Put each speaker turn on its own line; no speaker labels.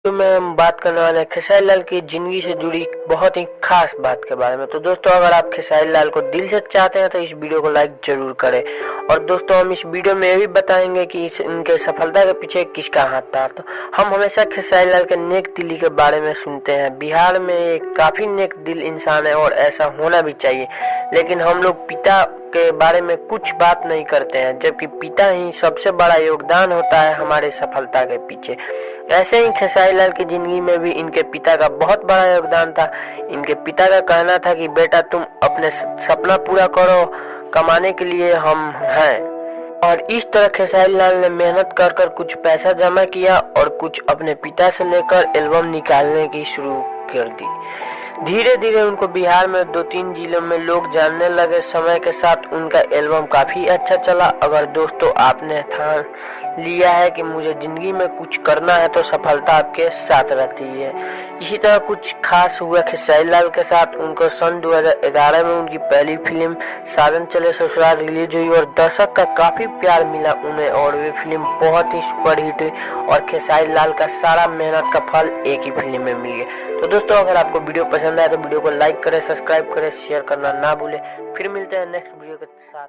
तो मैं हम बात करने वाले हैं खेसारी लाल की जिंदगी से जुड़ी बहुत ही खास बात के बारे में। तो दोस्तों, अगर आप खेसारी लाल को दिल से चाहते हैं तो इस वीडियो को लाइक जरूर करें। और दोस्तों, हम इस वीडियो में ये भी बताएंगे कि इनके सफलता के पीछे किसका हाथ था। तो हम हमेशा खेसारी लाल के नेक दिली के बारे में सुनते हैं। बिहार में एक काफी नेक दिल इंसान है और ऐसा होना भी चाहिए, लेकिन हम लोग पिता के बारे में कुछ बात नहीं करते हैं, जबकि पिता ही सबसे बड़ा योगदान होता है हमारे सफलता के पीछे। ऐसे ही खेसारी लाल की जिंदगी में भी इनके पिता का बहुत बड़ा योगदान था। इनके पिता का कहना था कि बेटा, तुम अपने सपना पूरा करो, कमाने के लिए हम हैं। और इस तरह खेसारी लाल ने मेहनत कर कर कुछ पैसा जमा किया और कुछ अपने पिता से लेकर एल्बम निकालने की शुरू कर दी। धीरे धीरे उनको बिहार में 2-3 जिलों में लोग जानने लगे। समय के साथ उनका एल्बम काफी अच्छा चला। अगर दोस्तों आपने ठान लिया है कि मुझे जिंदगी में कुछ करना है तो सफलता आपके साथ रहती है। इसी तरह कुछ खास हुआ खेसारी लाल के साथ। उनको सन 2011 में उनकी पहली फिल्म साजन चले ससुराल रिलीज हुई और दर्शक का काफी प्यार मिला उन्हें, और वे फिल्म बहुत ही सुपरहिट हुई और खेसारी लाल का सारा मेहनत का फल एक ही फिल्म में मिल गया। तो दोस्तों, अगर आपको वीडियो पसंद आए तो वीडियो को लाइक करें, सब्सक्राइब करें, शेयर करना ना भूलें। फिर मिलते हैं नेक्स्ट वीडियो के साथ।